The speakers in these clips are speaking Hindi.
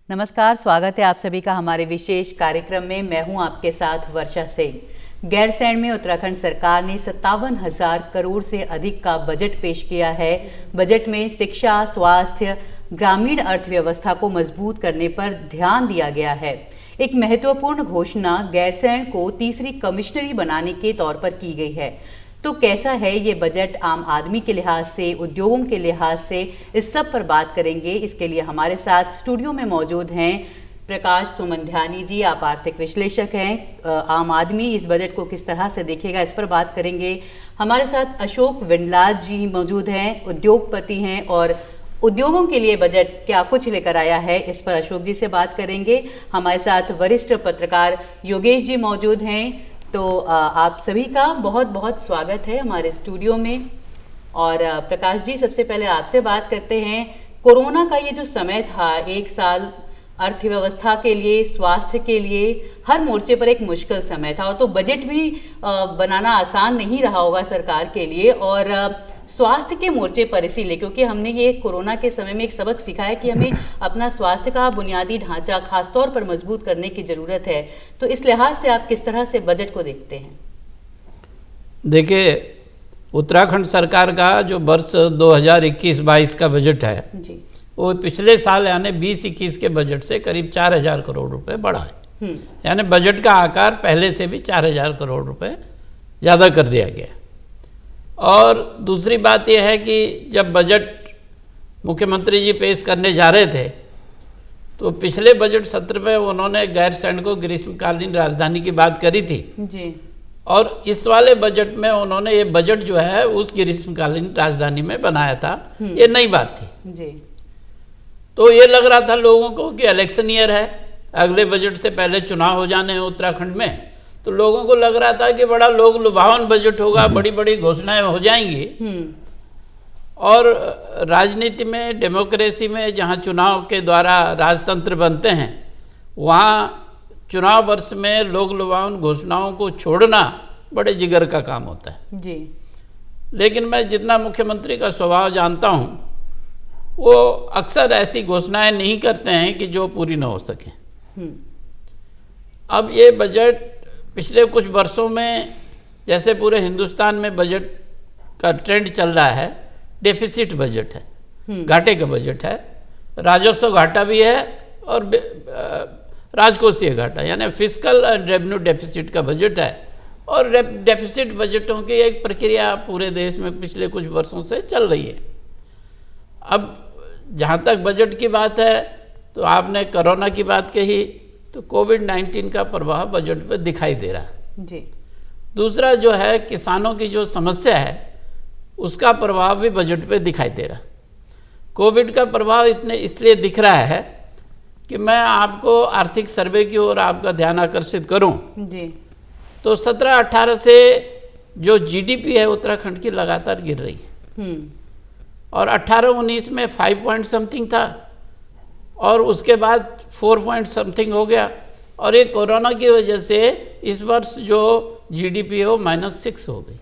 नमस्कार, स्वागत है आप सभी का हमारे विशेष कार्यक्रम में। मैं हूं आपके साथ वर्षा सिंह। गैरसैंण में उत्तराखंड सरकार ने 57,000 करोड़ से अधिक का बजट पेश किया है। बजट में शिक्षा, स्वास्थ्य, ग्रामीण अर्थव्यवस्था को मजबूत करने पर ध्यान दिया गया है। एक महत्वपूर्ण घोषणा गैरसैंण को तीसरी कमिश्नरी बनाने के तौर पर की गई है। तो कैसा है ये बजट आम आदमी के लिहाज से, उद्योगों के लिहाज से, इस सब पर बात करेंगे। इसके लिए हमारे साथ स्टूडियो में मौजूद हैं प्रकाश सुमंध्यानी जी। आप आर्थिक विश्लेषक हैं। आम आदमी इस बजट को किस तरह से देखेगा, इस पर बात करेंगे। हमारे साथ अशोक विंडलाज जी मौजूद हैं, उद्योगपति हैं और उद्योगों के लिए बजट क्या कुछ लेकर आया है, इस पर अशोक जी से बात करेंगे। हमारे साथ वरिष्ठ पत्रकार योगेश जी मौजूद हैं। तो आप सभी का बहुत बहुत स्वागत है हमारे स्टूडियो में। और प्रकाश जी, सबसे पहले आपसे बात करते हैं। कोरोना का ये जो समय था, एक साल अर्थव्यवस्था के लिए, स्वास्थ्य के लिए, हर मोर्चे पर एक मुश्किल समय था। तो बजट भी बनाना आसान नहीं रहा होगा सरकार के लिए, और स्वास्थ्य के मोर्चे पर इसीलिए क्योंकि हमने ये कोरोना के समय में एक सबक सीखा है कि हमें अपना स्वास्थ्य का बुनियादी ढांचा खासतौर पर मजबूत करने की ज़रूरत है। तो इस लिहाज से आप किस तरह से बजट को देखते हैं? देखिए, उत्तराखंड सरकार का जो वर्ष 2021-22 का बजट है जी, वो पिछले साल यानी 20-21 के बजट से करीब 4,000 करोड़ रुपए बढ़ा है। यानी बजट का आकार पहले से भी 4,000 करोड़ रुपए ज़्यादा कर दिया गया। और दूसरी बात यह है कि जब बजट मुख्यमंत्री जी पेश करने जा रहे थे तो पिछले बजट सत्र में उन्होंने गैरसैंण को ग्रीष्मकालीन राजधानी की बात करी थी जी। और इस वाले बजट में उन्होंने ये बजट जो है उस ग्रीष्मकालीन राजधानी में बनाया था। ये नई बात थी जी। तो ये लग रहा था लोगों को कि इलेक्शन ईयर है, अगले बजट से पहले चुनाव हो जाने हैं उत्तराखंड में। तो लोगों को लग रहा था कि बड़ा लोग लुभावन बजट होगा, बड़ी बड़ी घोषणाएं हो जाएंगी। और राजनीति में, डेमोक्रेसी में, जहां चुनाव के द्वारा राजतंत्र बनते हैं, वहां चुनाव वर्ष में लोग लुभावन घोषणाओं को छोड़ना बड़े जिगर का काम होता है जी। लेकिन मैं जितना मुख्यमंत्री का स्वभाव जानता हूं, वो अक्सर ऐसी घोषणाएं नहीं करते हैं कि जो पूरी न हो सके। अब ये बजट पिछले कुछ वर्षों में, जैसे पूरे हिंदुस्तान में बजट का ट्रेंड चल रहा है, डेफिसिट बजट है, घाटे का बजट है। राजस्व घाटा भी है और राजकोषीय घाटा, यानी फिस्कल एंड रेवेन्यू डेफिसिट का बजट है। और डेफिसिट बजटों की एक प्रक्रिया पूरे देश में पिछले कुछ वर्षों से चल रही है। अब जहाँ तक बजट की बात है, तो आपने कोरोना की बात कही, तो कोविड-19 का प्रभाव बजट पे दिखाई दे रहा है जी। दूसरा जो है, किसानों की जो समस्या है उसका प्रभाव भी बजट पे दिखाई दे रहा है। कोविड का प्रभाव इसलिए दिख रहा है कि मैं आपको आर्थिक सर्वे की ओर आपका ध्यान आकर्षित करूं जी। तो 17-18 से जो जीडीपी है उत्तराखंड की लगातार गिर रही है। और 18-19 में 5 पॉइंट समथिंग था, और उसके बाद 4 पॉइंट समथिंग हो गया। और ये कोरोना की वजह से इस वर्ष जो जीडीपी है वो -6 हो गई।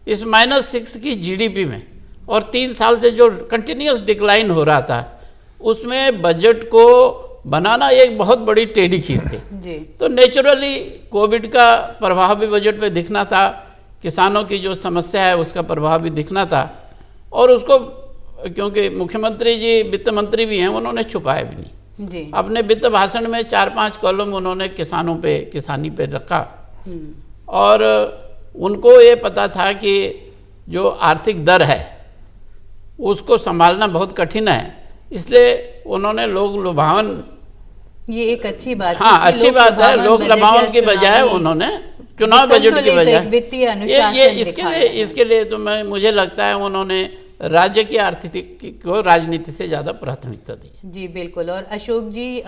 इस -6 की जीडीपी में और 3 साल से जो कंटिन्यूस डिक्लाइन हो रहा था, उसमें बजट को बनाना एक बहुत बड़ी टेढ़ी खीर थी जी। तो नेचुरली कोविड का प्रभाव भी बजट पे दिखना था, किसानों की जो समस्या है उसका प्रभाव भी दिखना था। और उसको, क्योंकि मुख्यमंत्री जी वित्त मंत्री भी हैं, उन्होंने छुपाया भी नहीं जी। अपने वित्त भाषण में 4-5 कॉलम उन्होंने किसानों पे, किसानी पे रखा। और उनको ये पता था कि जो आर्थिक दर है उसको संभालना बहुत कठिन है, इसलिए उन्होंने लोग लुभावन, ये एक अच्छी बात, हाँ अच्छी बात है, लोग लुभावन के बजाय उन्होंने चुनाव बजट की बजाय इसके लिए तो मुझे लगता है उन्होंने राज्य की आर्थिक को राजनीति से ज़्यादा प्राथमिकता दी जी। बिल्कुल। और अशोक जी,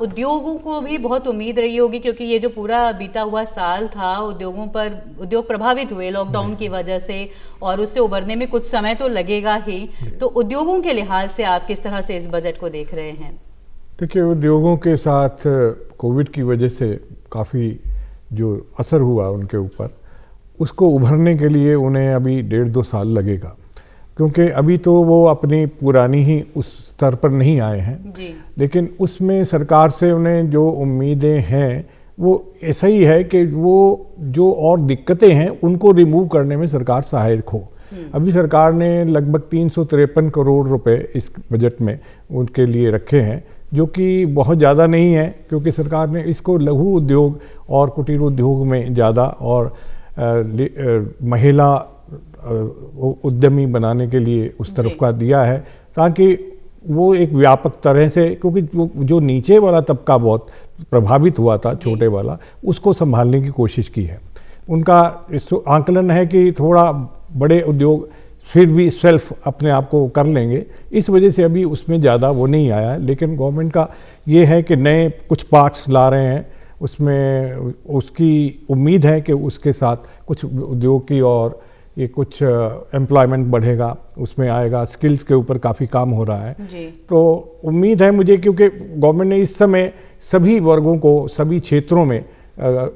उद्योगों को भी बहुत उम्मीद रही होगी, क्योंकि ये जो पूरा बीता हुआ साल था, उद्योग प्रभावित हुए लॉकडाउन की वजह से, और उससे उबरने में कुछ समय तो लगेगा ही। तो उद्योगों के लिहाज से आप किस तरह से इस बजट को देख रहे हैं? देखिए, उद्योगों के साथ कोविड की वजह से काफ़ी जो असर हुआ उनके ऊपर, उसको उभरने के लिए उन्हें अभी 1.5-2 साल लगेगा। क्योंकि अभी तो वो अपनी पुरानी ही उस स्तर पर नहीं आए हैं जी। लेकिन उसमें सरकार से उन्हें जो उम्मीदें हैं वो ऐसा ही है कि वो जो और दिक्कतें हैं उनको रिमूव करने में सरकार सहायक हो। अभी सरकार ने लगभग 353 करोड़ रुपए इस बजट में उनके लिए रखे हैं, जो कि बहुत ज़्यादा नहीं है, क्योंकि सरकार ने इसको लघु उद्योग और कुटीर उद्योग में ज़्यादा और महिला उद्यमी बनाने के लिए उस तरफ का दिया है, ताकि वो एक व्यापक तरह से, क्योंकि जो नीचे वाला तबका बहुत प्रभावित हुआ था, छोटे वाला, उसको संभालने की कोशिश की है। उनका इस आंकलन है कि थोड़ा बड़े उद्योग फिर भी सेल्फ अपने आप को कर लेंगे, इस वजह से अभी उसमें ज़्यादा वो नहीं आया है। लेकिन गवर्नमेंट का ये है कि नए कुछ पार्ट्स ला रहे हैं, उसमें उसकी उम्मीद है कि उसके साथ कुछ उद्योग की और ये कुछ एम्प्लॉयमेंट बढ़ेगा, उसमें आएगा, स्किल्स के ऊपर काफ़ी काम हो रहा है जी। तो उम्मीद है मुझे, क्योंकि गवर्नमेंट ने इस समय सभी वर्गों को सभी क्षेत्रों में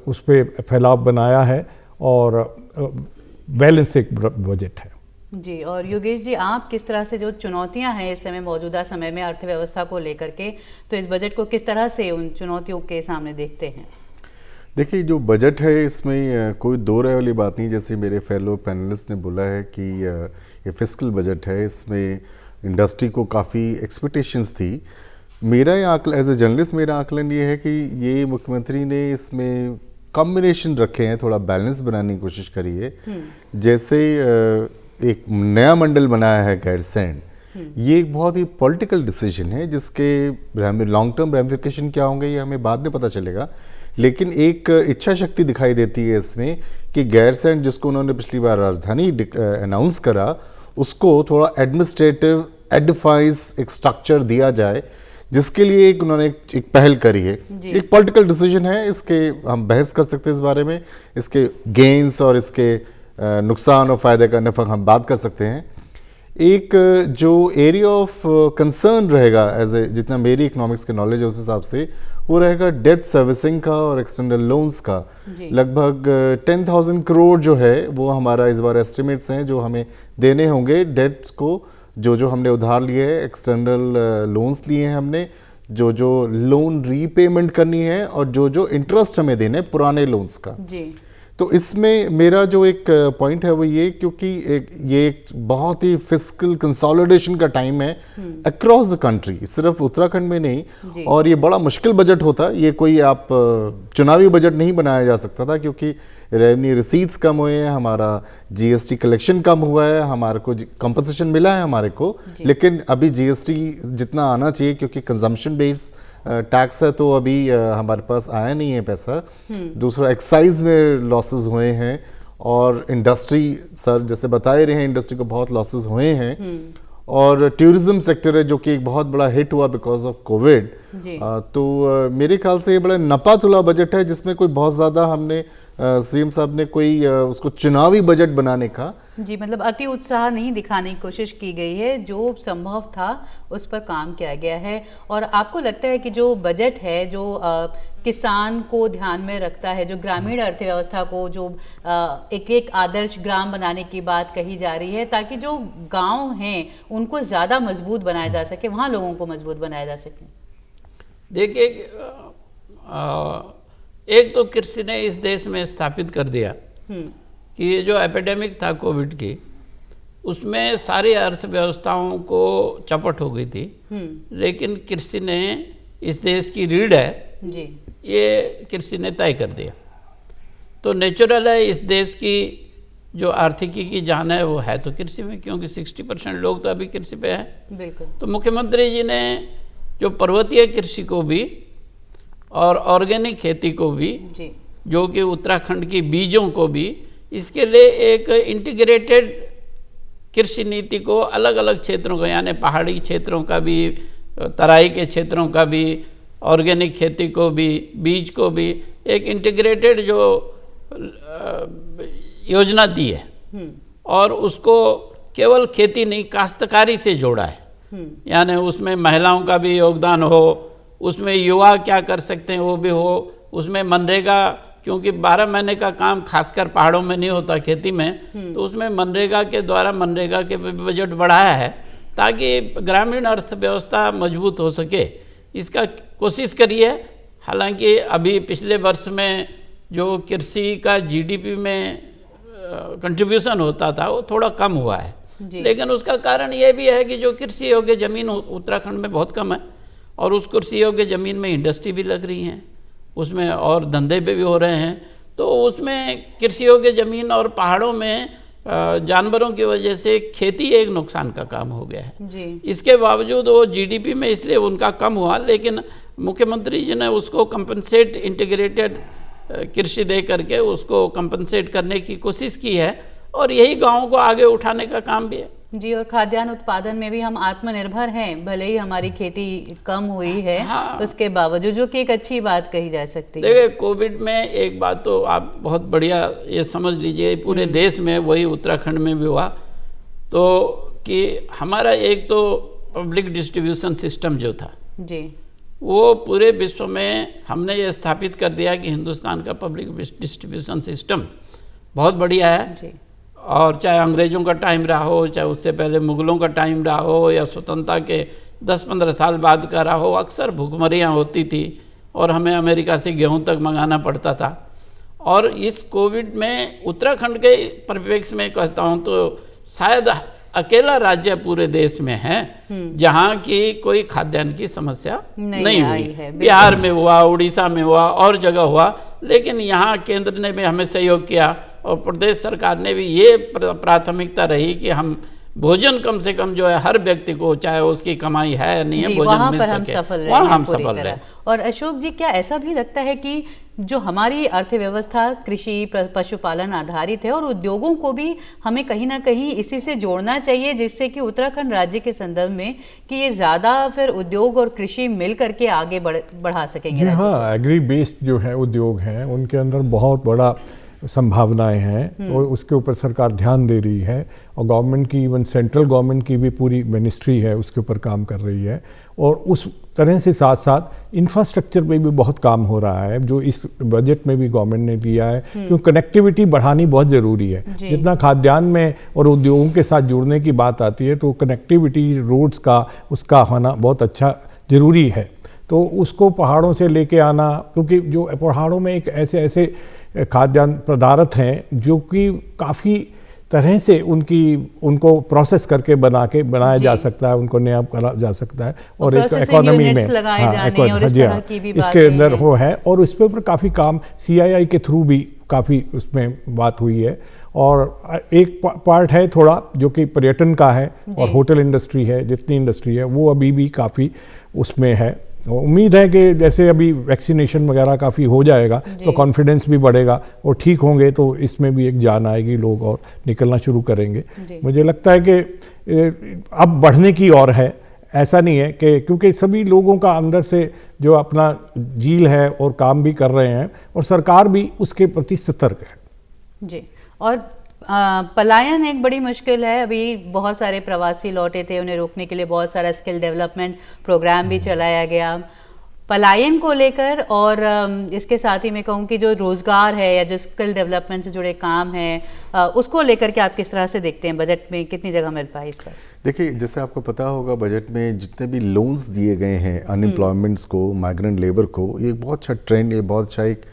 उस पर फैलाव बनाया है और बैलेंस एक बजट है। जी। और योगेश जी, आप किस तरह से जो चुनौतियां हैं इस समय मौजूदा समय में अर्थव्यवस्था को लेकर के, तो इस बजट को किस तरह से उन चुनौतियों के सामने देखते हैं? देखिए, जो बजट है इसमें कोई दो राय वाली बात नहीं। जैसे मेरे फेलो पैनलिस्ट ने बोला है कि ये फिस्कल बजट है, इसमें इंडस्ट्री को काफ़ी एक्सपेक्टेशंस थी। मेरा ये आकलन, एज ए जर्नलिस्ट मेरा आकलन ये है कि ये मुख्यमंत्री ने इसमें कॉम्बिनेशन रखे हैं, थोड़ा बैलेंस बनाने की कोशिश करी है। जैसे एक नया मंडल बनाया है गैरसैंण, ये एक बहुत ही पॉलिटिकल डिसीजन है, जिसके लॉन्ग टर्म रेमिफिकेशन क्या होंगे ये हमें बाद में पता चलेगा। लेकिन एक इच्छा शक्ति दिखाई देती है इसमें कि गैरसैंण, जिसको उन्होंने पिछली बार राजधानी अनाउंस करा, उसको थोड़ा एडमिनिस्ट्रेटिव एडिफाइस एक स्ट्रक्चर दिया जाए, जिसके लिए उन्होंने एक पहल करी है। एक पॉलिटिकल डिसीजन है, इसके हम बहस कर सकते हैं इस बारे में, इसके गेन्स और इसके नुकसान और फायदे का नफा हम बात कर सकते हैं। एक जो एरिया ऑफ कंसर्न रहेगा, एज ए जितना मेरी इकोनॉमिक्स के नॉलेज है उस हिसाब से, वो रहेगा डेट सर्विसिंग का और एक्सटर्नल लोन्स का। लगभग 10,000 करोड़ जो है वो हमारा इस बार एस्टिमेट्स हैं जो हमें देने होंगे डेट्स को, जो हमने उधार लिए है, एक्सटर्नल लोन्स लिए हैं हमने, जो लोन रीपेमेंट करनी है और जो इंटरेस्ट हमें देने पुराने लोन्स का जी। तो इसमें मेरा जो एक पॉइंट है वो ये, क्योंकि ये एक बहुत ही फिस्कल कंसोलिडेशन का टाइम है अक्रॉस द कंट्री, सिर्फ उत्तराखंड में नहीं, और ये बड़ा मुश्किल बजट होता। ये कोई आप चुनावी बजट नहीं बनाया जा सकता था, क्योंकि रेवेन्यू रिसीट्स कम हुए हैं, हमारा जीएसटी कलेक्शन कम हुआ है, हमारे को कंपनसेशन मिला है हमारे को, लेकिन अभी जीएसटी जितना आना चाहिए, क्योंकि कंजम्पशन बेस्ड टैक्स है, तो अभी हमारे पास आया नहीं है पैसा। दूसरा, एक्साइज में लॉसेस हुए हैं, और इंडस्ट्री, सर जैसे बता ही रहे हैं, इंडस्ट्री को बहुत लॉसेस हुए हैं। और टूरिज्म सेक्टर है जो कि एक बहुत बड़ा हिट हुआ बिकॉज ऑफ कोविड। तो मेरे ख्याल से ये बड़ा नपा तुला बजट है, जिसमें कोई बहुत ज़्यादा हमने सीएम साहब ने कोई उसको चुनावी बजट बनाने का जी, मतलब अति उत्साह नहीं दिखाने की कोशिश की गई है, जो संभव था उस पर काम किया गया है। और आपको लगता है कि जो बजट है जो किसान को ध्यान में रखता है, जो ग्रामीण अर्थव्यवस्था को, जो एक एक आदर्श ग्राम बनाने की बात कही जा रही है, ताकि जो गांव हैं उनको ज़्यादा मजबूत बनाया जा सके, वहाँ लोगों को मजबूत बनाया जा सके? देखिए, एक तो कृषि ने इस देश में स्थापित कर दिया कि ये जो एपिडेमिक था कोविड की, उसमें सारी अर्थव्यवस्थाओं को चपट हो गई थी, लेकिन कृषि ने, इस देश की रीढ़ है जी, ये कृषि ने तय कर दिया। तो नेचुरल है, इस देश की जो आर्थिकी की जान है वो है तो कृषि में, क्योंकि 60% लोग तो अभी कृषि पे हैं। बिल्कुल। तो मुख्यमंत्री जी ने जो पर्वतीय कृषि को भी और ऑर्गेनिक खेती को भी जी, जो कि उत्तराखंड की बीजों को भी, इसके लिए एक इंटीग्रेटेड कृषि नीति को अलग अलग क्षेत्रों का, यानी पहाड़ी क्षेत्रों का भी, तराई के क्षेत्रों का भी, ऑर्गेनिक खेती को भी, बीज को भी, एक इंटीग्रेटेड जो योजना दी है, और उसको केवल खेती नहीं काश्तकारी से जोड़ा है। यानी उसमें महिलाओं का भी योगदान हो, उसमें युवा क्या कर सकते हैं वो भी हो, उसमें मनरेगा क्योंकि 12 महीने का काम खासकर पहाड़ों में नहीं होता, खेती में, तो उसमें मनरेगा के द्वारा मनरेगा के बजट बढ़ाया है ताकि ग्रामीण अर्थव्यवस्था मजबूत हो सके। इसका कोशिश करिए। हालांकि अभी पिछले वर्ष में जो कृषि का जीडीपी में कंट्रीब्यूशन होता था वो थोड़ा कम हुआ है, लेकिन उसका कारण ये भी है कि जो कृषि योग्य ज़मीन उत्तराखंड में बहुत कम है और उस कृषि योग्य ज़मीन में इंडस्ट्री भी लग रही हैं, उसमें और धंधे भी हो रहे हैं, तो उसमें कृषि योग्य ज़मीन और पहाड़ों में जानवरों की वजह से खेती एक नुकसान का काम हो गया है जी। इसके बावजूद वो जीडीपी में इसलिए उनका कम हुआ, लेकिन मुख्यमंत्री जी ने उसको कंपनसेट इंटीग्रेटेड कृषि दे करके उसको कंपनसेट करने की कोशिश की है और यही गाँव को आगे उठाने का काम भी है जी। और खाद्यान्न उत्पादन में भी हम आत्मनिर्भर हैं, भले ही हमारी खेती कम हुई है, हाँ। उसके बावजूद, जो कि एक अच्छी बात कही जा सकती है। देखिए, कोविड में एक बात तो आप बहुत बढ़िया ये समझ लीजिए, पूरे देश में, वही उत्तराखंड में भी हुआ, तो कि हमारा एक तो पब्लिक डिस्ट्रीब्यूशन सिस्टम जो था जी, वो पूरे विश्व में हमने ये स्थापित कर दिया कि हिंदुस्तान का पब्लिक डिस्ट्रीब्यूशन सिस्टम बहुत बढ़िया है जी। और चाहे अंग्रेज़ों का टाइम रहा हो, चाहे उससे पहले मुग़लों का टाइम रहा हो, या स्वतंत्रता के 10-15 साल बाद का रहा हो, अक्सर भूखमरियाँ होती थी और हमें अमेरिका से गेहूं तक मंगाना पड़ता था। और इस कोविड में उत्तराखंड के परिप्रेक्ष्य में कहता हूँ तो शायद अकेला राज्य पूरे देश में है जहाँ की कोई खाद्यान्न की समस्या नहीं हुई। बिहार में हुआ, उड़ीसा में हुआ और जगह हुआ, लेकिन यहाँ केंद्र ने भी हमें सहयोग किया और प्रदेश सरकार ने भी ये प्राथमिकता रही कि हम भोजन कम से कम जो है हर व्यक्ति को, चाहे उसकी कमाई है या नहीं है, भोजन मिल सके, वहाँ हम सफल रहे। और अशोक जी, क्या ऐसा भी लगता है कि जो हमारी अर्थव्यवस्था कृषि पशुपालन आधारित है और उद्योगों को भी हमें कहीं ना कहीं इसी से जोड़ना चाहिए, जिससे कि उत्तराखंड राज्य के संदर्भ में कि ये ज़्यादा फिर उद्योग और कृषि मिल करके आगे बढ़ा सकेंगे? हाँ, एग्री बेस्ड जो है उद्योग हैं उनके अंदर बहुत बड़ा संभावनाएं हैं और उसके ऊपर सरकार ध्यान दे रही है और गवर्नमेंट की, इवन सेंट्रल गवर्नमेंट की भी पूरी मिनिस्ट्री है उसके ऊपर काम कर रही है। और उस तरह से साथ साथ इंफ्रास्ट्रक्चर पे भी बहुत काम हो रहा है जो इस बजट में भी गवर्नमेंट ने दिया है, क्योंकि कनेक्टिविटी बढ़ानी बहुत ज़रूरी है। जितना खाद्यान्न में और उद्योगों के साथ जुड़ने की बात आती है तो कनेक्टिविटी, रोड्स का, उसका होना बहुत अच्छा ज़रूरी है। तो उसको पहाड़ों से लेके आना, क्योंकि जो पहाड़ों में एक ऐसे खाद्यान्न पदार्थ हैं जो कि काफ़ी तरह से उनको प्रोसेस करके बनाया जा सकता है, उनको नया करा जा सकता है और एक इकोनॉमी में इसके अंदर वो है। और उस पर काफ़ी काम CII के थ्रू भी काफ़ी उसमें बात हुई है। और एक पार्ट है थोड़ा जो कि पर्यटन का है और होटल इंडस्ट्री है, जितनी इंडस्ट्री है वो अभी भी काफ़ी उसमें है। उम्मीद है कि जैसे अभी वैक्सीनेशन वगैरह काफ़ी हो जाएगा तो कॉन्फिडेंस भी बढ़ेगा और ठीक होंगे तो इसमें भी एक जान आएगी, लोग और निकलना शुरू करेंगे। मुझे लगता है कि अब बढ़ने की ओर है, ऐसा नहीं है कि, क्योंकि सभी लोगों का अंदर से जो अपना जील है और काम भी कर रहे हैं और सरकार भी उसके प्रति सतर्क है जी। और पलायन एक बड़ी मुश्किल है। अभी बहुत सारे प्रवासी लौटे थे, उन्हें रोकने के लिए बहुत सारा स्किल डेवलपमेंट प्रोग्राम भी चलाया गया पलायन को लेकर। और इसके साथ ही मैं कहूँ कि जो रोज़गार है या जो स्किल डेवलपमेंट से जुड़े काम हैं उसको लेकर के आप किस तरह से देखते हैं? बजट में कितनी जगह मिल पाई इस पर? देखिए, जैसे आपको पता होगा बजट में जितने भी लोन्स दिए गए हैं अनएम्प्लॉयमेंट्स को, माइग्रेंट लेबर को, ये बहुत अच्छा ट्रेंड, ये बहुत अच्छा एक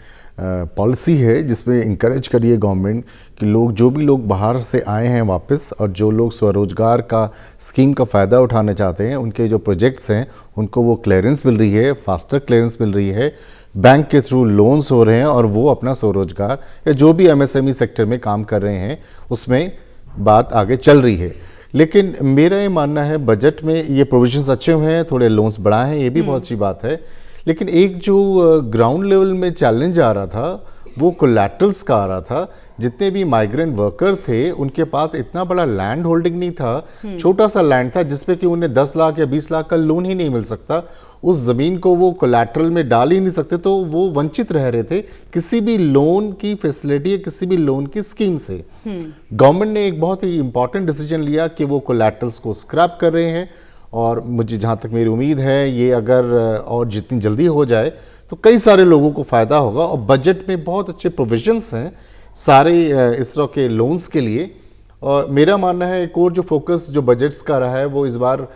पॉलिसी है जिसमें इंकरेज करिए गवर्नमेंट कि लोग, जो भी लोग बाहर से आए हैं वापस और जो लोग स्वरोजगार का स्कीम का फ़ायदा उठाना चाहते हैं, उनके जो प्रोजेक्ट्स हैं उनको वो क्लियरेंस मिल रही है, फास्टर क्लियरेंस मिल रही है, बैंक के थ्रू लोन्स हो रहे हैं और वो अपना स्वरोजगार या जो भी MSME सेक्टर में काम कर रहे हैं उसमें बात आगे चल रही है। लेकिन मेरा ये मानना है बजट में ये प्रोविजंस अच्छे हुए हैं, थोड़े लोन्स बढ़ाए हैं, ये भी बहुत अच्छी बात है। लेकिन एक जो ग्राउंड लेवल में चैलेंज आ रहा था वो कोलैटरल्स का आ रहा था। जितने भी माइग्रेंट वर्कर थे उनके पास इतना बड़ा लैंड होल्डिंग नहीं था, छोटा सा लैंड था जिसपे कि उन्हें 10 लाख या 20 लाख का लोन ही नहीं मिल सकता। उस ज़मीन को वो कोलैटरल में डाल ही नहीं सकते, तो वो वंचित रह रहे थे किसी भी लोन की फैसिलिटी या किसी भी लोन की स्कीम से। गवर्नमेंट ने एक बहुत ही इंपॉर्टेंट डिसीजन लिया कि वो कोलैटरल्स को स्क्रैप कर रहे हैं और मुझे जहाँ तक मेरी उम्मीद है ये अगर और जितनी जल्दी हो जाए तो कई सारे लोगों को फ़ायदा होगा। और बजट में बहुत अच्छे प्रोविजंस हैं सारे इसरो के लोन्स के लिए। और मेरा मानना है एक और जो फोकस जो बजट्स का रहा है वो इस बार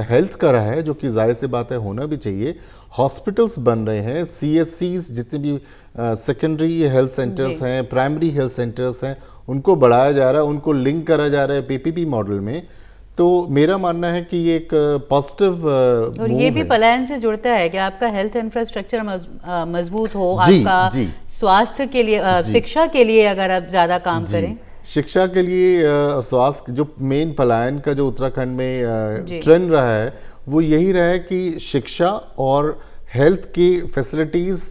हेल्थ का रहा है, जो कि जाहिर सी बात है होना भी चाहिए। हॉस्पिटल्स बन रहे हैं, CHCs जितने भी सेकेंडरी हेल्थ सेंटर्स हैं, प्राइमरी हेल्थ सेंटर्स हैं, उनको बढ़ाया जा रहा है, उनको लिंक करा जा रहा है PPP मॉडल में। तो मेरा मानना है कि ये एक पॉजिटिव और ये भी पलायन से जुड़ता है कि आपका हेल्थ इंफ्रास्ट्रक्चर मजबूत हो, आपका स्वास्थ्य के लिए, शिक्षा के लिए अगर आप ज़्यादा काम करें, शिक्षा के लिए, स्वास्थ्य, जो मेन पलायन का जो उत्तराखंड में ट्रेंड रहा है वो यही रहा है कि शिक्षा और हेल्थ की फैसिलिटीज़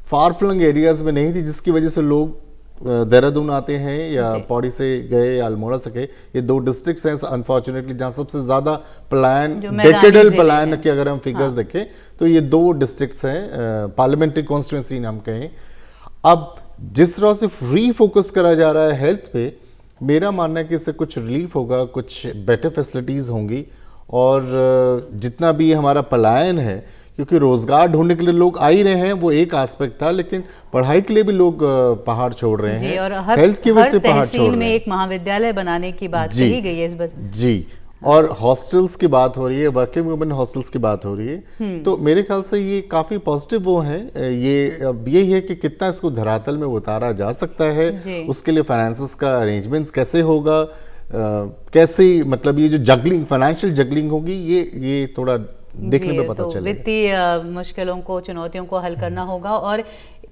फार फ्लंग एरियाज में नहीं थी, जिसकी वजह से लोग देहरादून आते हैं या पौड़ी से गए या अल्मोड़ा से गए। ये 2 डिस्ट्रिक्ट्स हैं अनफॉर्चुनेटली जहाँ सबसे ज़्यादा पलायन, डेकेडल पलायन के अगर हम फिगर्स देखें तो ये 2 डिस्ट्रिक्ट्स हैं, पार्लियामेंट्री कॉन्स्टिट्यूंसी नाम कहें। अब जिस तरह से रीफोकस करा जा रहा है हेल्थ पे, मेरा मानना है कि इससे कुछ रिलीफ होगा, कुछ बेटर फैसिलिटीज़ होंगी। और जितना भी हमारा पलायन है, क्योंकि रोज़गार ढूंढने के लिए लोग आ ही रहे हैं, वो एक एस्पेक्ट था, लेकिन पढ़ाई के लिए भी लोग पहाड़ छोड़ रहे हैं, और हेल्थ की वजह से पहाड़ छोड़ रहे हैं। एक महाविद्यालय बनाने की बात कही गई है इस बार। जी, और हॉस्टल्स की बात हो रही है, वर्किंग वुमेन हॉस्टल्स की बात हो रही है। तो मेरे ख्याल से ये काफ़ी पॉजिटिव वो है। ये अब यही है कि कितना इसको धरातल में उतारा जा सकता है, उसके लिए फाइनेंसेस का अरेंजमेंट्स कैसे होगा, कैसे, मतलब ये जो जगलिंग, फाइनेंशियल जगलिंग होगी, ये थोड़ा देखने में पता चलेगा। वित्तीय मुश्किलों को, चुनौतियों को हल करना होगा। और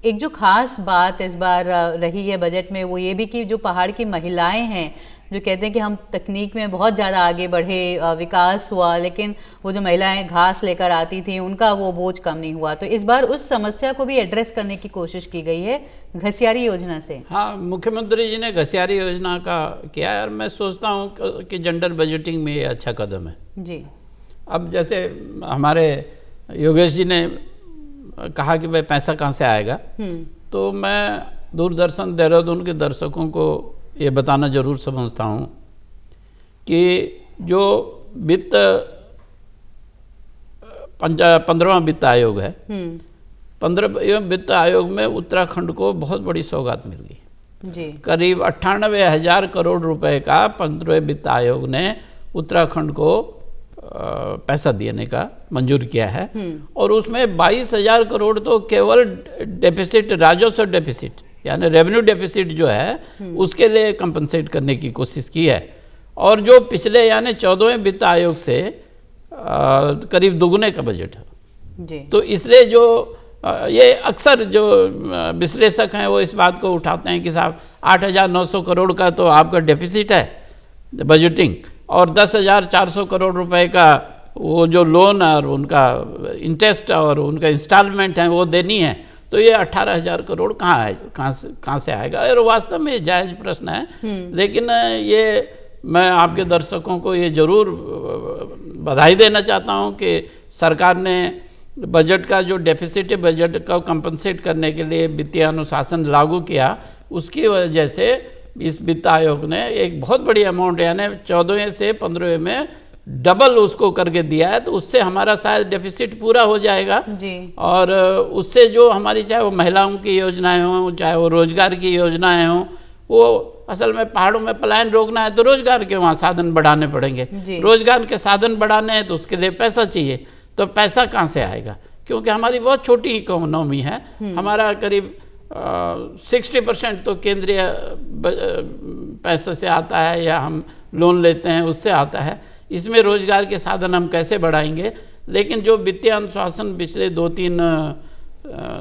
एक जो खास बात इस बार रही है बजट में, वो ये भी कि जो पहाड़ की महिलाएं हैं, जो कहते हैं कि हम तकनीक में बहुत ज़्यादा आगे बढ़े, विकास हुआ, लेकिन वो जो महिलाएं घास लेकर आती थी, उनका वो बोझ कम नहीं हुआ। तो इस बार उस समस्या को भी एड्रेस करने की कोशिश की गई है घसियारी योजना से। हाँ, मुख्यमंत्री जी ने घसियारी योजना का किया है, और मैं सोचता हूँ कि जेंडर बजटिंग में ये अच्छा कदम है जी। अब जैसे हमारे योगेश जी ने कहा कि भाई पैसा कहाँ से आएगा, तो मैं दूरदर्शन देहरादून के दर्शकों को ये बताना जरूर समझता हूँ कि जो 15वां वित्त आयोग है, 15वें वित्त आयोग में उत्तराखंड को बहुत बड़ी सौगात मिल गई जी। करीब 98,000 करोड़ रुपए का 15वें वित्त आयोग ने उत्तराखंड को पैसा देने का मंजूर किया है। और उसमें 22,000 करोड़ तो केवल डेफिसिट, राजस्व डेफिसिट यानी रेवेन्यू डेफिसिट जो है उसके लिए कंपनसेट करने की कोशिश की है। और जो पिछले यानी 14वें वित्त आयोग से करीब दुगुने का बजट है जी। तो इसलिए जो ये अक्सर जो विश्लेषक हैं वो इस बात को उठाते हैं कि साहब 8,900 करोड़ का तो आपका डेफिसिट है बजटिंग, और 10,400 करोड़ रुपए का वो जो लोन और उनका इंटरेस्ट और उनका इंस्टॉलमेंट है वो देनी है, तो ये 18,000 करोड़ कहाँ से आएगा। और वास्तव में जायज़ प्रश्न है, लेकिन ये मैं आपके दर्शकों को ये ज़रूर बधाई देना चाहता हूँ कि सरकार ने बजट का जो डेफिसिट है बजट का कंपनसेट करने के लिए वित्तीय अनुशासन लागू किया। उसकी वजह से इस वित्त आयोग ने एक बहुत बड़ी अमाउंट यानी 14वें से 15वें में डबल उसको करके दिया है, तो उससे हमारा शायद डेफिसिट पूरा हो जाएगा जी। और उससे जो हमारी चाहे वो महिलाओं की योजनाएं हों, चाहे वो रोजगार की योजनाएं हों, वो असल में पहाड़ों में पलायन रोकना है तो रोजगार के वहाँ साधन बढ़ाने पड़ेंगे। रोजगार के साधन बढ़ाने हैं तो उसके लिए पैसा चाहिए, तो पैसा कहाँ से आएगा, क्योंकि हमारी बहुत छोटी इकोनॉमी है। हमारा करीब 60% तो केंद्रीय पैसे से आता है या हम लोन लेते हैं उससे आता है। इसमें रोजगार के साधन हम कैसे बढ़ाएंगे। लेकिन जो वित्तीय अनुशासन पिछले 2-3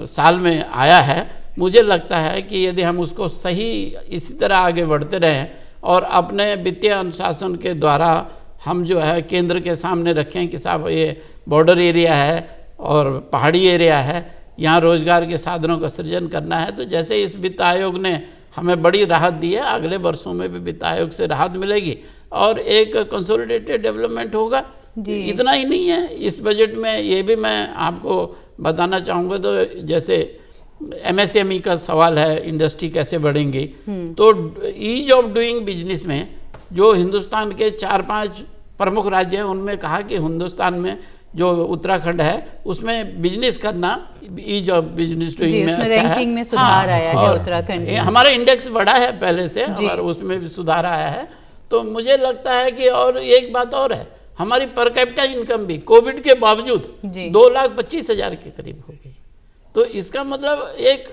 साल में आया है, मुझे लगता है कि यदि हम उसको सही इसी तरह आगे बढ़ते रहें और अपने वित्तीय अनुशासन के द्वारा हम जो है केंद्र के सामने रखें कि साहब ये बॉर्डर एरिया है और पहाड़ी एरिया है, यहाँ रोजगार के साधनों का सृजन करना है, तो जैसे इस वित्त आयोग ने हमें बड़ी राहत दी है, अगले वर्षों में भी वित्त आयोग से राहत मिलेगी और एक कंसोलिडेटेड डेवलपमेंट होगा। इतना ही नहीं है, इस बजट में ये भी मैं आपको बताना चाहूँगा, तो जैसे MSME का सवाल है, इंडस्ट्री कैसे बढ़ेंगी, तो ईज ऑफ डूइंग बिजनेस में जो हिंदुस्तान के 4-5 प्रमुख राज्य हैं उनमें कहा कि हिंदुस्तान में जो उत्तराखंड है उसमें बिजनेस करना, ईज ऑफ बिजनेस डूइंग में अच्छा है। रैंकिंग में सुधार आया है उत्तराखंड में। हमारा इंडेक्स बढ़ा है पहले से, हमारा उसमें भी सुधार आया है। तो मुझे लगता है कि और एक बात और है, हमारी पर कैपिटा इनकम भी कोविड के बावजूद 2,25,000 के करीब हो गई। तो इसका मतलब एक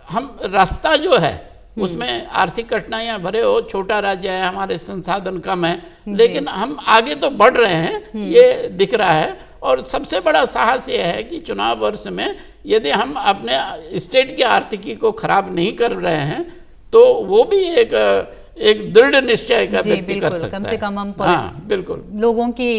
हम रास्ता जो है उसमें आर्थिक कठिनाइयां भरे हो, छोटा राज्य है, हमारे संसाधन कम है, लेकिन हम आगे तो बढ़ रहे हैं, ये दिख रहा है। और सबसे बड़ा साहस ये है कि चुनाव वर्ष में यदि हम अपने स्टेट की आर्थिकी को खराब नहीं कर रहे हैं तो वो भी एक दृढ़ निश्चय का व्यक्ति कर सकता है। कम से कम हम बिल्कुल लोगों की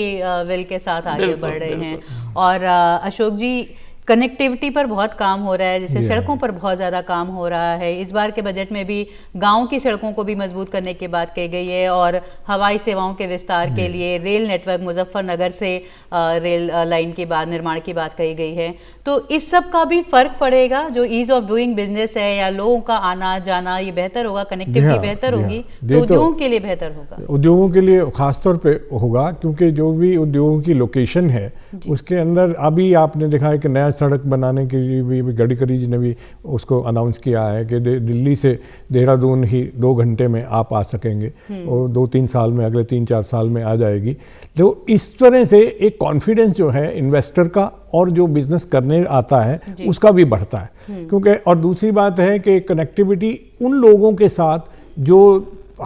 विल के साथ आगे बढ़ रहे हैं। और अशोक जी, कनेक्टिविटी पर बहुत काम हो रहा है, जैसे सड़कों पर बहुत ज़्यादा काम हो रहा है। इस बार के बजट में भी गांव की सड़कों को भी मजबूत करने की बात कही गई है और हवाई सेवाओं के विस्तार के लिए रेल नेटवर्क, मुजफ्फरनगर से रेल लाइन की बात, निर्माण की बात कही गई है। तो इस सब का भी फर्क पड़ेगा, जो ईज ऑफ डूइंग बिजनेस है या लोगों का आना जाना, ये बेहतर होगा, कनेक्टिविटी बेहतर होगी तो उद्योगों के लिए बेहतर होगा। उद्योगों के लिए खासतौर पे होगा, क्योंकि जो भी उद्योगों की लोकेशन है उसके अंदर अभी आपने देखा है कि नया सड़क बनाने के लिए भी गडकरी जी ने भी उसको अनाउंस किया है कि दिल्ली से देहरादून ही 2 घंटे में आप आ सकेंगे और 2-3 साल में, अगले 3-4 साल में आ जाएगी। तो इस तरह से एक कॉन्फिडेंस जो है इन्वेस्टर का और जो बिजनेस करने आता है उसका भी बढ़ता है। क्योंकि और दूसरी बात है कि कनेक्टिविटी उन लोगों के साथ जो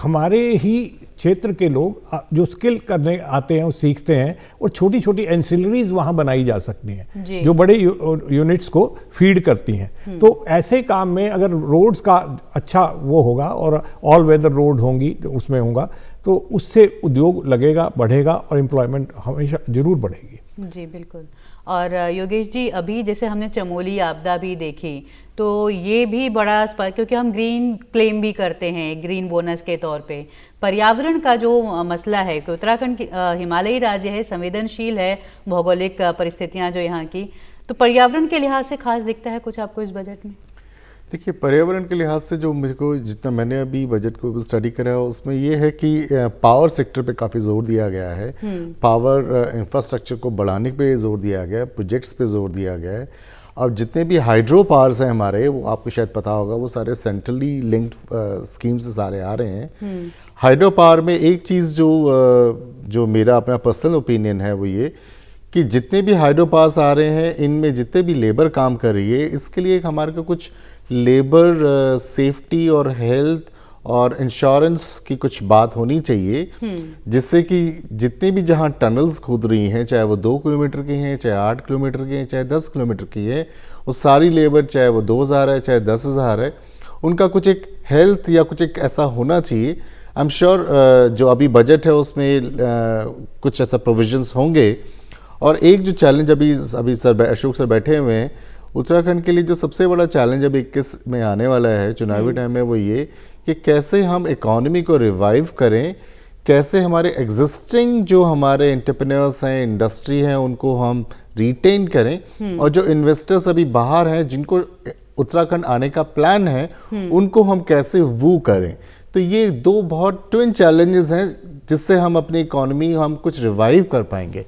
हमारे ही क्षेत्र के लोग जो स्किल करने आते हैं, वो सीखते हैं और छोटी छोटी एंसिलरीज वहाँ बनाई जा सकती हैं जो बड़े यूनिट्स को फीड करती हैं। तो ऐसे काम में अगर रोड्स का अच्छा वो होगा और ऑल वेदर रोड होंगी तो उसमें होगा तो उससे उद्योग लगेगा, बढ़ेगा और एम्प्लॉयमेंट हमेशा जरूर बढ़ेगी। जी बिल्कुल। और योगेश जी, अभी जैसे हमने चमोली आपदा भी देखी तो ये भी बड़ा, क्योंकि हम ग्रीन क्लेम भी करते हैं ग्रीन बोनस के तौर पे। पर्यावरण का जो मसला है कि उत्तराखंड हिमालयी राज्य है, संवेदनशील है भौगोलिक परिस्थितियां जो यहाँ की, तो पर्यावरण के लिहाज से खास दिखता है कुछ आपको इस बजट में? देखिए, पर्यावरण के लिहाज से जो मुझको जितना मैंने अभी बजट को स्टडी करा उसमें ये है कि पावर सेक्टर पे काफ़ी जोर दिया गया है, पावर इंफ्रास्ट्रक्चर को बढ़ाने पे जोर दिया गया है, प्रोजेक्ट्स पे जोर दिया गया है। अब जितने भी हाइड्रो पावर्स हैं हमारे, वो आपको शायद पता होगा, वो सारे सेंट्रली लिंक्ड स्कीम से सारे आ रहे हैं। हाइड्रो पावर में एक चीज़ जो मेरा अपना पर्सनल ओपिनियन है वो ये कि जितने भी हाइड्रो पावर्स आ रहे हैं इनमें जितने भी लेबर काम कर रही है, इसके लिए हमारे को कुछ लेबर सेफ्टी और हेल्थ और इंश्योरेंस की कुछ बात होनी चाहिए, जिससे कि जितने भी जहाँ टनल्स खोद रही हैं, चाहे वो 2 किलोमीटर की हैं, चाहे 8 किलोमीटर की हैं, चाहे 10 किलोमीटर की है, वो सारी लेबर चाहे वो 2,000 है चाहे 10,000 है, उनका कुछ एक हेल्थ या कुछ एक ऐसा होना चाहिए। आई एम श्योर जो अभी बजट है उसमें कुछ ऐसा प्रोविजंस होंगे। और एक जो चैलेंज अभी सर अशोक सर बैठे हुए हैं, उत्तराखंड के लिए जो सबसे बड़ा चैलेंज अभी 21 में आने वाला है चुनावी टाइम में, वो ये कि कैसे हम इकोनॉमी को रिवाइव करें, कैसे हमारे एग्जिस्टिंग जो हमारे एंटरप्रेन्योर्स हैं, इंडस्ट्री हैं, उनको हम रिटेन करें, और जो इन्वेस्टर्स अभी बाहर हैं जिनको उत्तराखंड आने का प्लान है उनको हम कैसे वो करें। तो ये 2 बहुत ट्विन चैलेंजेस हैं जिससे हम अपनी इकोनॉमी हम कुछ रिवाइव कर पाएंगे।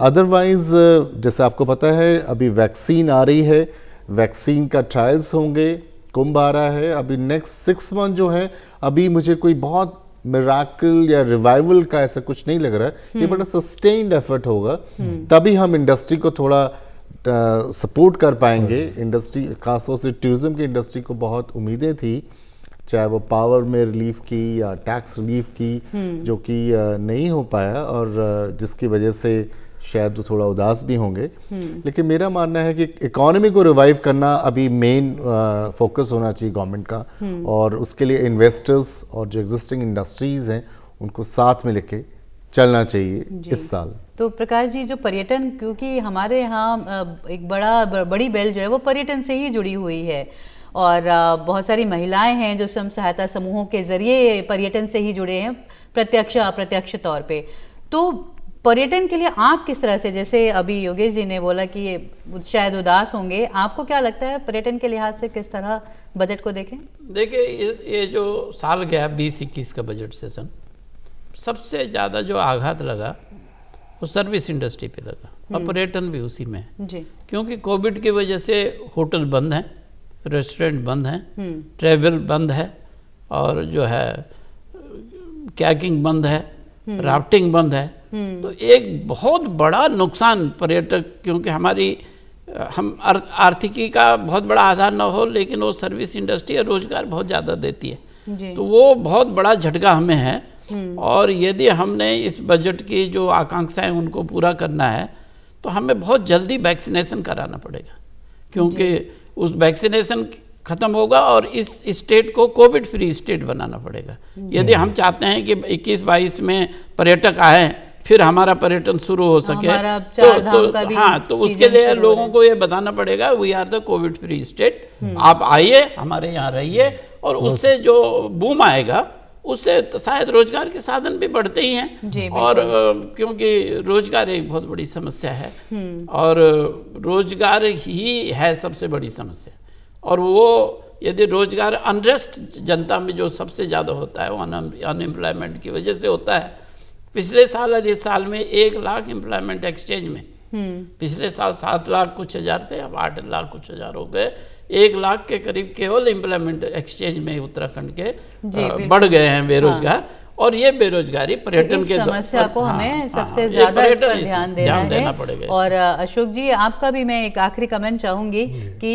अदरवाइज जैसे आपको पता है अभी वैक्सीन आ रही है, वैक्सीन का ट्रायल्स होंगे, कुंभ आ रहा है, अभी नेक्स्ट 6 मंथ जो है अभी मुझे कोई बहुत मिराकल या रिवाइवल का ऐसा कुछ नहीं लग रहा है। ये बड़ा सस्टेन्ड एफर्ट होगा, तभी हम इंडस्ट्री को थोड़ा सपोर्ट कर पाएंगे। इंडस्ट्री खासतौर से टूरिज्म की इंडस्ट्री को बहुत उम्मीदें थी, चाहे वो पावर में रिलीफ की या टैक्स रिलीफ की, जो कि नहीं हो पाया और जिसकी वजह से शायद वो थोड़ा उदास भी होंगे। लेकिन मेरा मानना है कि इकोनॉमी को रिवाइव करना अभी मेन फोकस होना चाहिए गवर्नमेंट का, और उसके लिए इन्वेस्टर्स और जो एग्जिस्टिंग इंडस्ट्रीज हैं उनको साथ में लेके चलना चाहिए इस साल। तो प्रकाश जी, जो पर्यटन, क्योंकि हमारे यहाँ एक बड़ी बेल्ट जो है वो पर्यटन से ही जुड़ी हुई है और बहुत सारी महिलाएं हैं जो स्वयं सहायता समूहों के जरिए पर्यटन से ही जुड़े हैं, प्रत्यक्ष अप्रत्यक्ष तौर पे। तो पर्यटन के लिए आप किस तरह से, जैसे अभी योगेश जी ने बोला कि ये शायद उदास होंगे, आपको क्या लगता है पर्यटन के लिहाज से किस तरह बजट को देखें? देखिए, ये जो साल गया 20-21 का बजट सेशन, सबसे ज़्यादा जो आघात लगा वो सर्विस इंडस्ट्री पे लगा और पर्यटन भी उसी में है। जी। क्योंकि कोविड की वजह से होटल बंद हैं, रेस्टोरेंट बंद हैं, ट्रैवल बंद है, और जो है कैकिंग बंद है, राफ्टिंग बंद है। तो एक बहुत बड़ा नुकसान पर्यटक, क्योंकि हम आर्थिकी का बहुत बड़ा आधार न हो, लेकिन वो सर्विस इंडस्ट्री और रोजगार बहुत ज़्यादा देती है, तो वो बहुत बड़ा झटका हमें है। और यदि हमने इस बजट की जो आकांक्षाएं उनको पूरा करना है, तो हमें बहुत जल्दी वैक्सीनेशन कराना पड़ेगा, क्योंकि उस वैक्सीनेशन खत्म होगा और इस स्टेट को कोविड फ्री स्टेट बनाना पड़ेगा। यदि हम चाहते हैं कि 21-22 में पर्यटक आए, फिर हमारा पर्यटन शुरू हो सके, तो उसके लिए लोगों को ये बताना पड़ेगा we are the COVID free state, आप आइए, हमारे यहाँ रहिए, और उससे जो बूम आएगा उससे तो शायद रोजगार के साधन भी बढ़ते ही हैं। और क्योंकि रोजगार एक बहुत बड़ी समस्या है, और रोजगार ही है सबसे बड़ी समस्या। और वो यदि रोजगार, अनरेस्ट जनता में जो सबसे ज़्यादा होता है वो अनएम्प्लॉयमेंट की वजह से होता है। पिछले साल और इस साल में 1 लाख एम्प्लॉयमेंट एक्सचेंज में, पिछले साल 7 लाख कुछ हज़ार थे, अब 8 लाख कुछ हज़ार हो गए। 1 लाख के करीब केवल एम्प्लॉयमेंट एक्सचेंज में उत्तराखंड के बढ़ गए हैं बेरोजगार। और ये बेरोजगारी पर्यटन के समस्या को हमें सबसे ज्यादा इस पर ध्यान देना पड़ेगा। और अशोक जी, आपका भी मैं एक आखिरी कमेंट चाहूंगी कि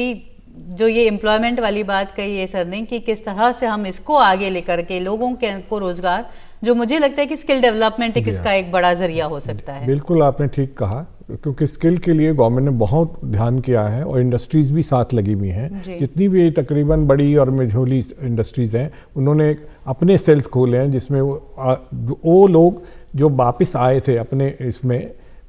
जो ये एम्प्लॉयमेंट वाली बात कही है सर ने, कि किस तरह से हम इसको आगे लेकर के लोगों को रोजगार, जो मुझे लगता है कि स्किल डेवलपमेंट इसका एक बड़ा जरिया हो सकता है। बिल्कुल आपने ठीक कहा, क्योंकि स्किल के लिए गवर्नमेंट ने बहुत ध्यान किया है और इंडस्ट्रीज भी साथ लगी हुई हैं। जितनी भी तकरीबन बड़ी और मझोली इंडस्ट्रीज हैं, उन्होंने अपने सेल्स खोले हैं, जिसमें वो लोग जो वापस आए थे अपने इसमें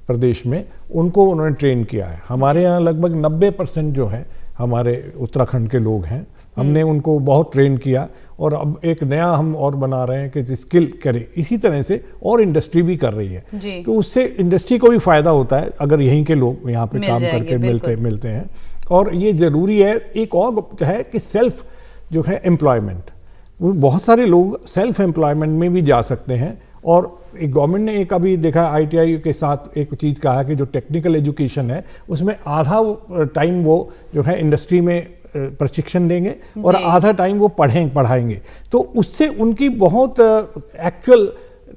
प्रदेश में, उनको उन्होंने ट्रेन किया है। हमारे यहाँ लगभग 90% जो है हमारे उत्तराखंड के लोग हैं, हमने उनको बहुत ट्रेन किया, और अब एक नया हम और बना रहे हैं कि स्किल करें। इसी तरह से और इंडस्ट्री भी कर रही है, तो उससे इंडस्ट्री को भी फायदा होता है अगर यहीं के लोग यहाँ पे काम करके मिलते हैं। और ये ज़रूरी है। एक और है कि सेल्फ जो है एम्प्लॉयमेंट, वो बहुत सारे लोग सेल्फ एम्प्लॉयमेंट में भी जा सकते हैं। और एक गवर्नमेंट ने एक अभी देखा ITI के साथ एक चीज़ कहा कि जो टेक्निकल एजुकेशन है उसमें आधा टाइम वो जो है इंडस्ट्री में प्रशिक्षण देंगे और आधा टाइम वो पढ़ाएंगे। तो उससे उनकी बहुत एक्चुअल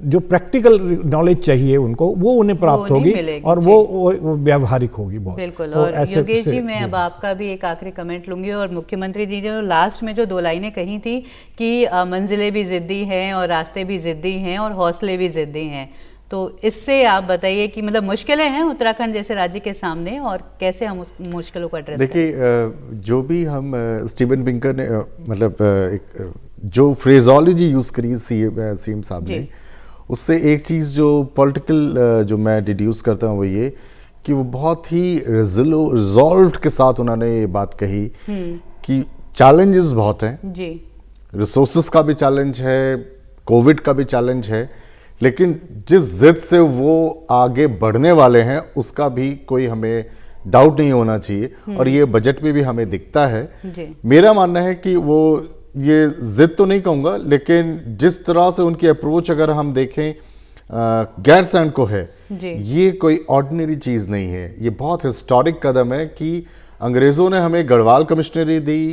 जो प्रैक्टिकल नॉलेज चाहिए उनको, वो उन्हें प्राप्त होगी और वो व्यावहारिक होगी बहुत। बिल्कुल। और योगेश जी, मैं अब आपका भी एक आखिरी कमेंट लूंगी। और मुख्यमंत्री जी जो लास्ट में जो 2 लाइनें कही थी कि मंजिलें भी जिद्दी हैं और रास्ते भी जिद्दी हैं और हौसले भी जिद्दी हैं, तो इससे आप बताइए कि मतलब मुश्किलें हैं उत्तराखंड जैसे राज्य के सामने, और कैसे हम उस मुश्किलों को एड्रेस करें। देखिए, जो भी हम स्टीवन पिंकर ने एक जो फ्रेजोलॉजी यूज़ करी सीएम साहब ने, उससे एक चीज़ जो पॉलिटिकल जो मैं डिड्यूस करता हूँ वो ये कि वो बहुत ही रिजॉल्व के साथ उन्होंने ये बात कही कि चैलेंजेस बहुत हैं जी, रिसोर्सेज का भी चैलेंज है, कोविड का भी चैलेंज है, लेकिन जिस जिद से वो आगे बढ़ने वाले हैं उसका भी कोई हमें डाउट नहीं होना चाहिए। और ये बजट में भी हमें दिखता है। मेरा मानना है कि वो ये जिद तो नहीं कहूँगा, लेकिन जिस तरह से उनकी अप्रोच अगर हम देखें गैरसैंण को है, ये कोई ऑर्डिनरी चीज़ नहीं है। ये बहुत हिस्टोरिक कदम है कि अंग्रेज़ों ने हमें गढ़वाल कमिश्नरी दी,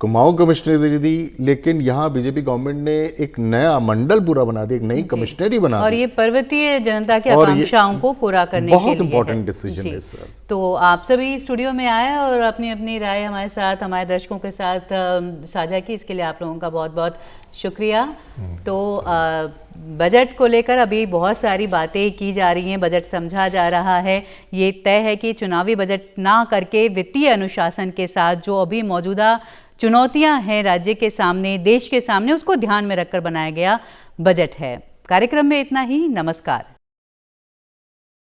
कुमाऊं कमिश्नरी दी, लेकिन यहाँ बीजेपी गवर्नमेंट ने एक नया मंडल पूरा बना दिया, एक नई कमिश्नरी बना दी, और ये पर्वतीय जनता की आकांक्षाओं को पूरा करने के लिए बहुत इंपॉर्टेंट डिसीजन है। तो आप सभी स्टूडियो में आए और अपनी अपनी राय हमारे साथ, हमारे दर्शकों के साथ साझा की, इसके लिए आप लोगों का बहुत बहुत शुक्रिया। तो बजट को लेकर अभी बहुत सारी बातें की जा रही हैं, बजट समझा जा रहा है। ये तय है कि चुनावी बजट ना करके वित्तीय अनुशासन के साथ जो अभी मौजूदा चुनौतियां हैं राज्य के सामने, देश के सामने, उसको ध्यान में रखकर बनाया गया बजट है। कार्यक्रम में इतना ही। नमस्कार।